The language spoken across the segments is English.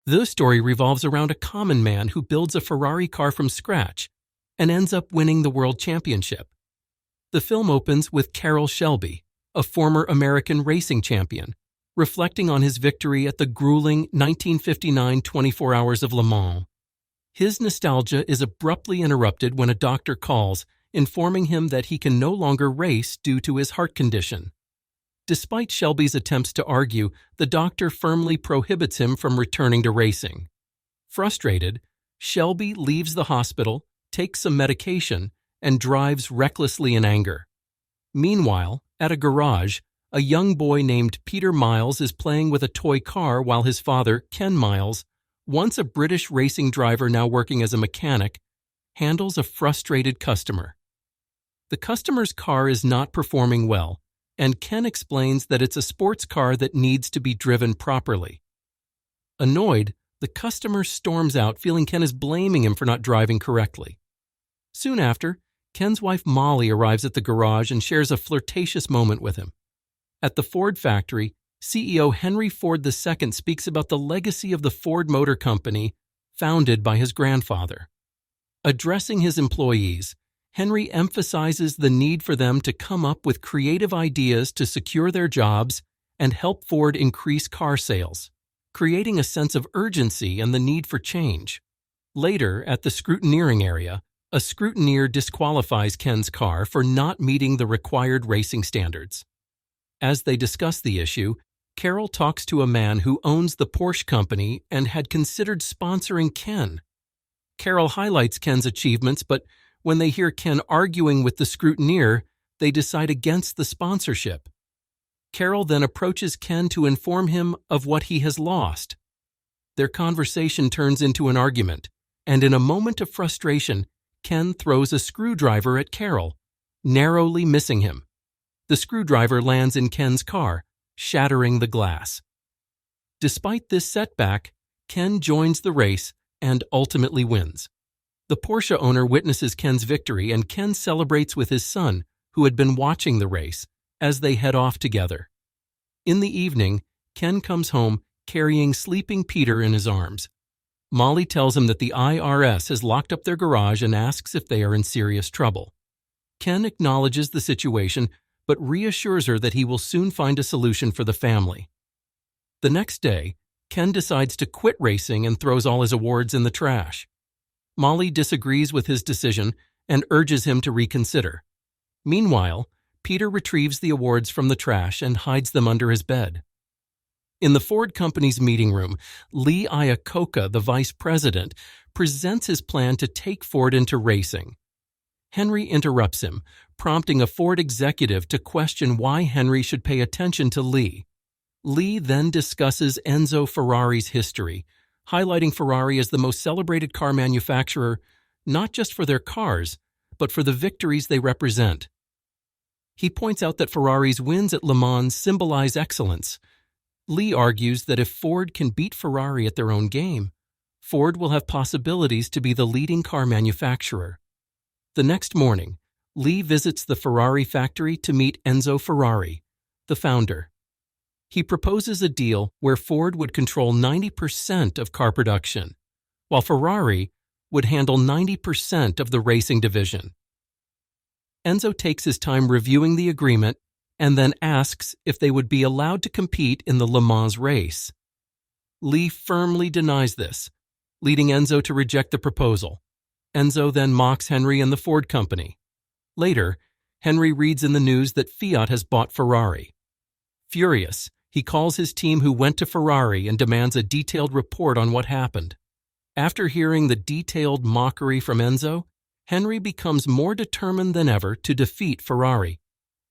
The story revolves around a common man who builds a Ferrari car from scratch and ends up winning the world championship. The film opens with Carroll Shelby, a former American racing champion, reflecting on his victory at the grueling 1959 24 Hours of Le Mans. His nostalgia is abruptly interrupted when a doctor calls, informing him that he can no longer race due to his heart condition. Despite Shelby's attempts to argue, the doctor firmly prohibits him from returning to racing. Frustrated, Shelby leaves the hospital, takes some medication, and drives recklessly in anger. Meanwhile, at a garage, a young boy named Peter Miles is playing with a toy car while his father, Ken Miles, once a British racing driver now working as a mechanic, handles a frustrated customer. The customer's car is not performing well, and Ken explains that it's a sports car that needs to be driven properly. Annoyed, the customer storms out, feeling Ken is blaming him for not driving correctly. Soon after, Ken's wife Molly arrives at the garage and shares a flirtatious moment with him. At the Ford factory, CEO Henry Ford II speaks about the legacy of the Ford Motor Company, founded by his grandfather. Addressing his employees, Henry emphasizes the need for them to come up with creative ideas to secure their jobs and help Ford increase car sales, creating a sense of urgency and the need for change. Later, at the scrutineering area, a scrutineer disqualifies Ken's car for not meeting the required racing standards. As they discuss the issue, Carroll talks to a man who owns the Porsche company and had considered sponsoring Ken. Carroll highlights Ken's achievements, but when they hear Ken arguing with the scrutineer, they decide against the sponsorship. Carroll then approaches Ken to inform him of what he has lost. Their conversation turns into an argument, and in a moment of frustration, Ken throws a screwdriver at Carroll, narrowly missing him. The screwdriver lands in Ken's car, shattering the glass. Despite this setback, Ken joins the race and ultimately wins. The Porsche owner witnesses Ken's victory, and Ken celebrates with his son, who had been watching the race, as they head off together. In the evening, Ken comes home carrying sleeping Peter in his arms. Molly tells him that the IRS has locked up their garage and asks if they are in serious trouble. Ken acknowledges the situation, but reassures her that he will soon find a solution for the family. The next day, Ken decides to quit racing and throws all his awards in the trash. Molly disagrees with his decision and urges him to reconsider. Meanwhile, Peter retrieves the awards from the trash and hides them under his bed. In the Ford company's meeting room, Lee Iacocca, the vice president, presents his plan to take Ford into racing. Henry interrupts him, prompting a Ford executive to question why Henry should pay attention to Lee. Lee then discusses Enzo Ferrari's history, highlighting Ferrari as the most celebrated car manufacturer, not just for their cars, but for the victories they represent. He points out that Ferrari's wins at Le Mans symbolize excellence. Lee argues that if Ford can beat Ferrari at their own game, Ford will have possibilities to be the leading car manufacturer. The next morning, Lee visits the Ferrari factory to meet Enzo Ferrari, the founder. He proposes a deal where Ford would control 90% of car production, while Ferrari would handle 90% of the racing division. Enzo takes his time reviewing the agreement and then asks if they would be allowed to compete in the Le Mans race. Lee firmly denies this, leading Enzo to reject the proposal. Enzo then mocks Henry and the Ford company. Later, Henry reads in the news that Fiat has bought Ferrari. Furious, he calls his team who went to Ferrari and demands a detailed report on what happened. After hearing the detailed mockery from Enzo, Henry becomes more determined than ever to defeat Ferrari.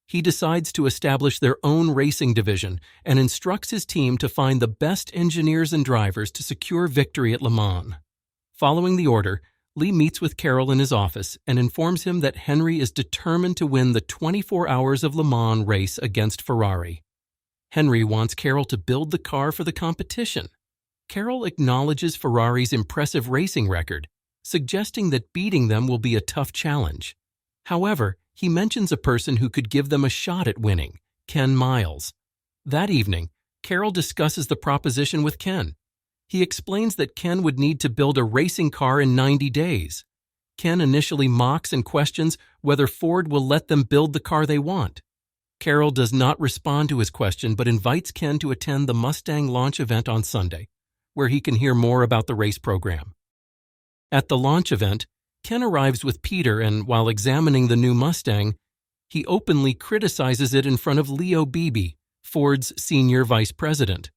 He decides to establish their own racing division and instructs his team to find the best engineers and drivers to secure victory at Le Mans. Following the order, Lee meets with Carroll in his office and informs him that Henry is determined to win the 24 Hours of Le Mans race against Ferrari. Henry wants Carroll to build the car for the competition. Carroll acknowledges Ferrari's impressive racing record, suggesting that beating them will be a tough challenge. However, he mentions a person who could give them a shot at winning, Ken Miles. That evening, Carroll discusses the proposition with Ken. He explains that Ken would need to build a racing car in 90 days. Ken initially mocks and questions whether Ford will let them build the car they want. Carroll does not respond to his question but invites Ken to attend the Mustang launch event on Sunday, where he can hear more about the race program. At the launch event, Ken arrives with Peter and, while examining the new Mustang, he openly criticizes it in front of Leo Beebe, Ford's senior vice president.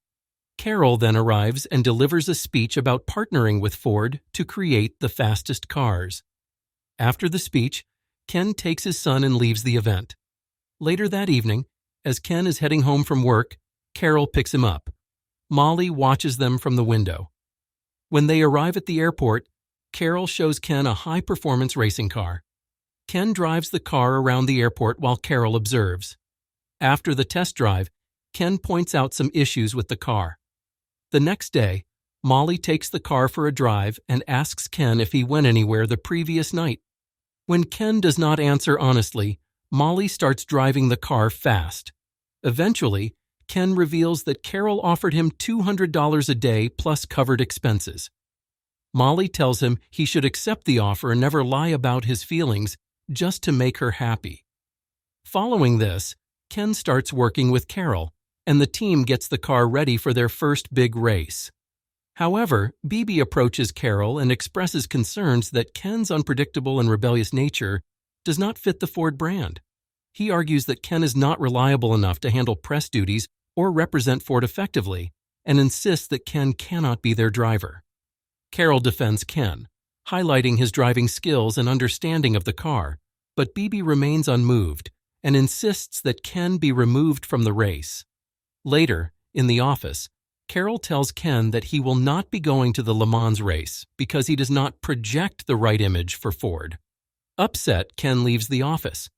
Carroll then arrives and delivers a speech about partnering with Ford to create the fastest cars. After the speech, Ken takes his son and leaves the event. Later that evening, as Ken is heading home from work, Carroll picks him up. Molly watches them from the window. When they arrive at the airport, Carroll shows Ken a high-performance racing car. Ken drives the car around the airport while Carroll observes. After the test drive, Ken points out some issues with the car. The next day, Molly takes the car for a drive and asks Ken if he went anywhere the previous night. When Ken does not answer honestly, Molly starts driving the car fast. Eventually, Ken reveals that Carroll offered him $200 a day plus covered expenses. Molly tells him he should accept the offer and never lie about his feelings just to make her happy. Following this, Ken starts working with Carroll, and the team gets the car ready for their first big race. However, Beebe approaches Carroll and expresses concerns that Ken's unpredictable and rebellious nature does not fit the Ford brand. He argues that Ken is not reliable enough to handle press duties or represent Ford effectively, and insists that Ken cannot be their driver. Carroll defends Ken, highlighting his driving skills and understanding of the car, but Beebe remains unmoved and insists that Ken be removed from the race. Later, in the office, Carroll tells Ken that he will not be going to the Le Mans race because he does not project the right image for Ford. Upset, Ken leaves the office.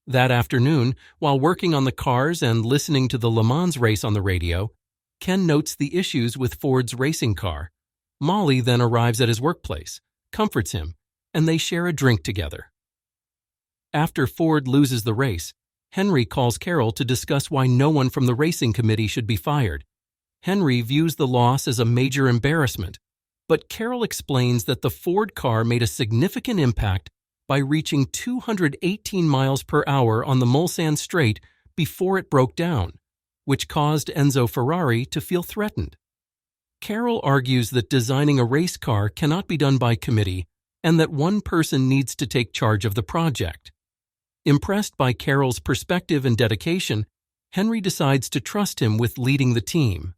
That afternoon, while working on the cars and listening to the Le Mans race on the radio, Ken notes the issues with Ford's racing car. Molly then arrives at his workplace, comforts him, and they share a drink together. After Ford loses the race, Henry calls Carroll to discuss why no one from the racing committee should be fired. Henry views the loss as a major embarrassment, but Carroll explains that the Ford car made a significant impact by reaching 218 miles per hour on the Mulsanne Straight before it broke down, which caused Enzo Ferrari to feel threatened. Carroll argues that designing a race car cannot be done by committee and that one person needs to take charge of the project. Impressed by Carroll's perspective and dedication, Henry decides to trust him with leading the team.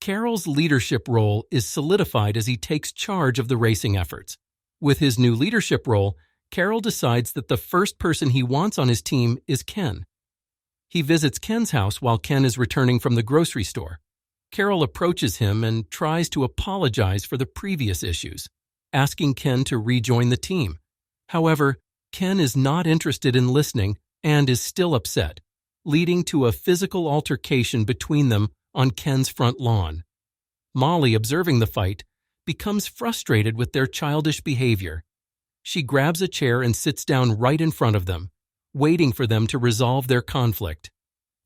Carroll's leadership role is solidified as he takes charge of the racing efforts. With his new leadership role, Carroll decides that the first person he wants on his team is Ken. He visits Ken's house while Ken is returning from the grocery store. Carroll approaches him and tries to apologize for the previous issues, asking Ken to rejoin the team. However, Ken is not interested in listening and is still upset, leading to a physical altercation between them on Ken's front lawn. Molly, observing the fight, becomes frustrated with their childish behavior. She grabs a chair and sits down right in front of them, waiting for them to resolve their conflict.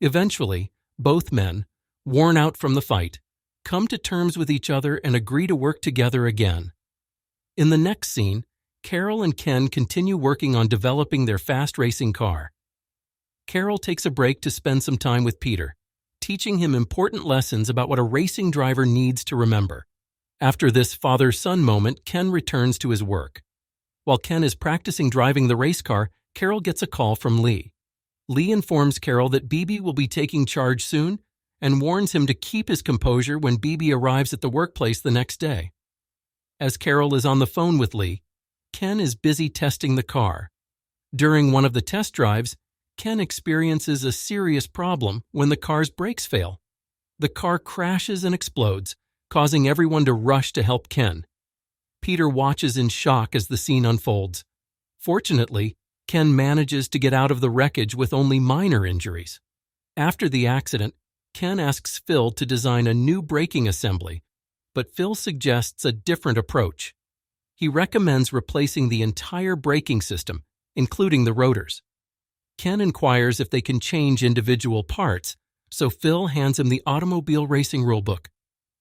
Eventually, both men, worn out from the fight, come to terms with each other and agree to work together again. In the next scene, Carroll and Ken continue working on developing their fast racing car. Carroll takes a break to spend some time with Peter, teaching him important lessons about what a racing driver needs to remember. After this father-son moment, Ken returns to his work. While Ken is practicing driving the race car, Carroll gets a call from Lee. Lee informs Carroll that Beebe will be taking charge soon and warns him to keep his composure when Beebe arrives at the workplace the next day. As Carroll is on the phone with Lee, Ken is busy testing the car. During one of the test drives, Ken experiences a serious problem when the car's brakes fail. The car crashes and explodes, causing everyone to rush to help Ken. Peter watches in shock as the scene unfolds. Fortunately, Ken manages to get out of the wreckage with only minor injuries. After the accident, Ken asks Phil to design a new braking assembly, but Phil suggests a different approach. He recommends replacing the entire braking system, including the rotors. Ken inquires if they can change individual parts, so Phil hands him the automobile racing rulebook.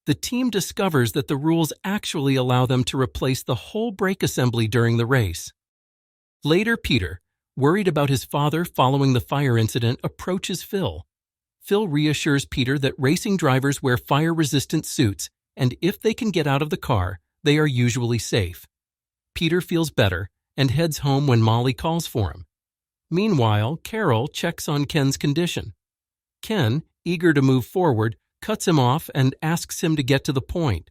the team discovers that the rules actually allow them to replace the whole brake assembly during the race. Later, Peter, worried about his father following the fire incident, approaches Phil. Phil reassures Peter that racing drivers wear fire-resistant suits, and if they can get out of the car, they are usually safe. Peter feels better and heads home when Molly calls for him. Meanwhile, Carol checks on Ken's condition. Ken, eager to move forward, cuts him off and asks him to get to the point.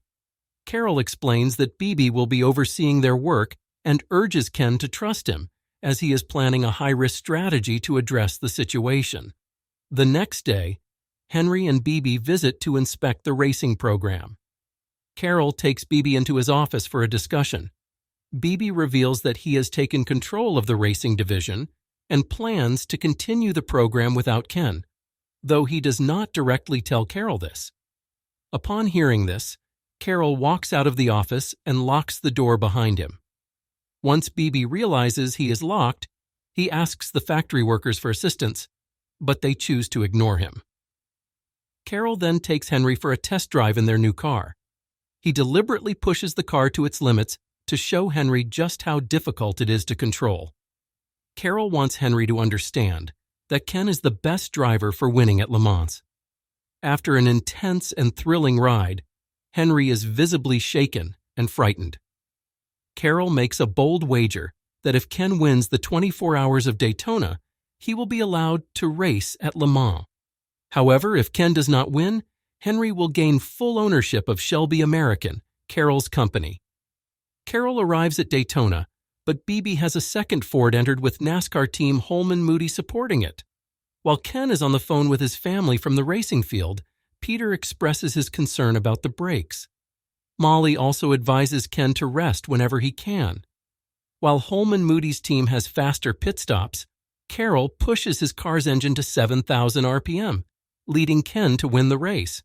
Carol explains that Bibi will be overseeing their work and urges Ken to trust him, as he is planning a high-risk strategy to address the situation. The next day, Henry and Bibi visit to inspect the racing program. Carol takes Bibi into his office for a discussion. Bibi reveals that he has taken control of the racing division and plans to continue the program without Ken, though he does not directly tell Carol this. Upon hearing this, Carol walks out of the office and locks the door behind him. Once Bibi realizes he is locked, he asks the factory workers for assistance, but they choose to ignore him. Carol then takes Henry for a test drive in their new car. He deliberately pushes the car to its limits to show Henry just how difficult it is to control. Carol wants Henry to understand that Ken is the best driver for winning at Le Mans. After an intense and thrilling ride, Henry is visibly shaken and frightened. Carol makes a bold wager that if Ken wins the 24 Hours of Daytona, he will be allowed to race at Le Mans. However, if Ken does not win, Henry will gain full ownership of Shelby American, Carol's company. Carol arrives at Daytona, but Bibi has a second Ford entered with NASCAR team Holman Moody supporting it. While Ken is on the phone with his family from the racing field, Peter expresses his concern about the brakes. Molly also advises Ken to rest whenever he can. While Holman Moody's team has faster pit stops, Carol pushes his car's engine to 7,000 RPM, leading Ken to win the race.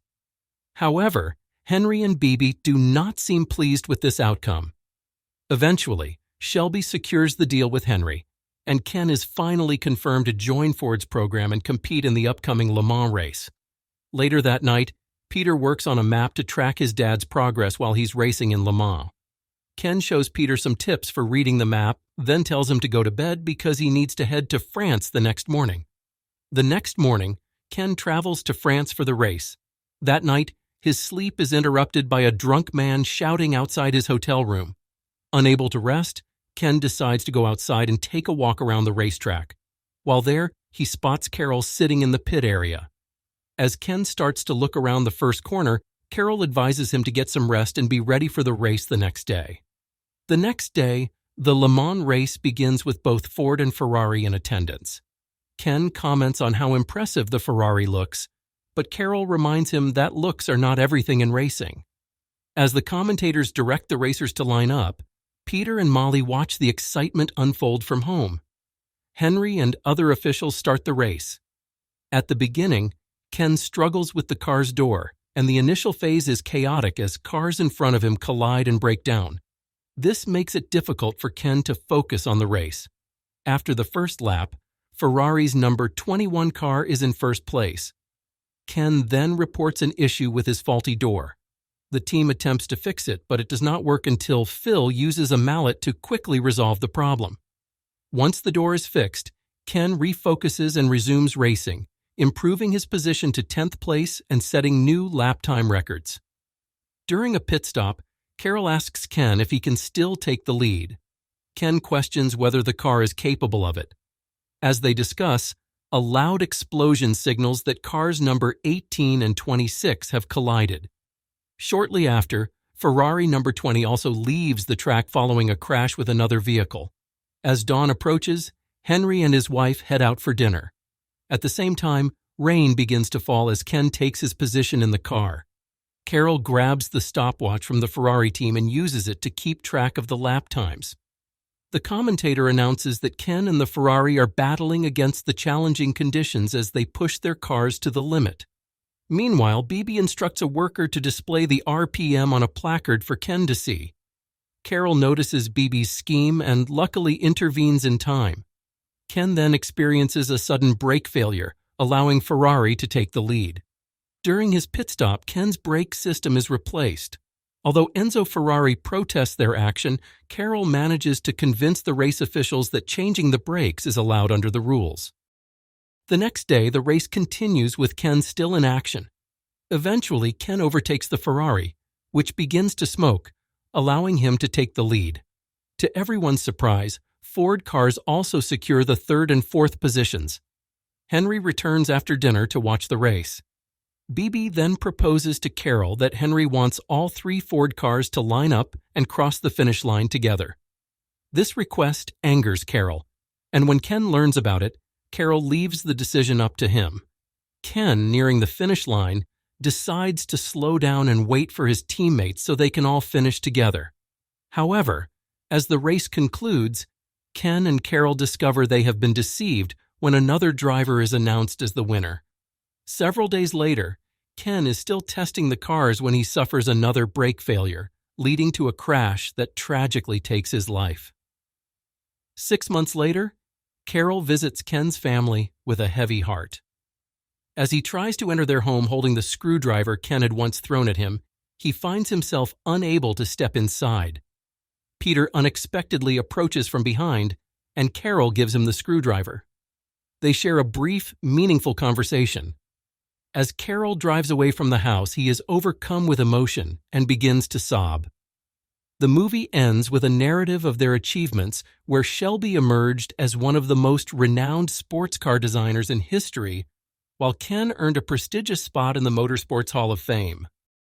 However, Henry and Bibi do not seem pleased with this outcome. Eventually, Shelby secures the deal with Henry, and Ken is finally confirmed to join Ford's program and compete in the upcoming Le Mans race. Later that night, Peter works on a map to track his dad's progress while he's racing in Le Mans. Ken shows Peter some tips for reading the map, then tells him to go to bed because he needs to head to France the next morning. The next morning, Ken travels to France for the race. That night, his sleep is interrupted by a drunk man shouting outside his hotel room. Unable to rest, Ken decides to go outside and take a walk around the racetrack. While there, he spots Carol sitting in the pit area. As Ken starts to look around the first corner, Carol advises him to get some rest and be ready for the race the next day. The next day, the Le Mans race begins with both Ford and Ferrari in attendance. Ken comments on how impressive the Ferrari looks, but Carol reminds him that looks are not everything in racing. As the commentators direct the racers to line up, Peter and Molly watch the excitement unfold from home. Henry and other officials start the race. At the beginning, Ken struggles with the car's door, and the initial phase is chaotic as cars in front of him collide and break down. This makes it difficult for Ken to focus on the race. After the first lap, Ferrari's number 21 car is in first place. Ken then reports an issue with his faulty door. The team attempts to fix it, but it does not work until Phil uses a mallet to quickly resolve the problem. Once the door is fixed, Ken refocuses and resumes racing, improving his position to 10th place and setting new lap time records. During a pit stop, Carol asks Ken if he can still take the lead. Ken questions whether the car is capable of it. As they discuss, a loud explosion signals that cars number 18 and 26 have collided. Shortly after, Ferrari number 20 also leaves the track following a crash with another vehicle. As dawn approaches, Henry and his wife head out for dinner. At the same time, rain begins to fall as Ken takes his position in the car. Carol grabs the stopwatch from the Ferrari team and uses it to keep track of the lap times. The commentator announces that Ken and the Ferrari are battling against the challenging conditions as they push their cars to the limit. Meanwhile, Bibi instructs a worker to display the RPM on a placard for Ken to see. Carol notices Bibi's scheme and luckily intervenes in time. Ken then experiences a sudden brake failure, allowing Ferrari to take the lead. During his pit stop, Ken's brake system is replaced. Although Enzo Ferrari protests their action, Carroll manages to convince the race officials that changing the brakes is allowed under the rules. The next day, the race continues with Ken still in action. Eventually, Ken overtakes the Ferrari, which begins to smoke, allowing him to take the lead. To everyone's surprise, Ford cars also secure the third and fourth positions. Henry returns after dinner to watch the race. Beebe then proposes to Carroll that Henry wants all three Ford cars to line up and cross the finish line together. This request angers Carroll, and when Ken learns about it, Carroll leaves the decision up to him. Ken, nearing the finish line, decides to slow down and wait for his teammates so they can all finish together. However, as the race concludes, Ken and Carroll discover they have been deceived when another driver is announced as the winner. Several days later, Ken is still testing the cars when he suffers another brake failure, leading to a crash that tragically takes his life. 6 months later, Carroll visits Ken's family with a heavy heart. As he tries to enter their home holding the screwdriver Ken had once thrown at him, he finds himself unable to step inside. Peter unexpectedly approaches from behind, and Carroll gives him the screwdriver. They share a brief, meaningful conversation. As Carroll drives away from the house, he is overcome with emotion and begins to sob. The movie ends with a narrative of their achievements where Shelby emerged as one of the most renowned sports car designers in history, while Ken earned a prestigious spot in the Motorsports Hall of Fame.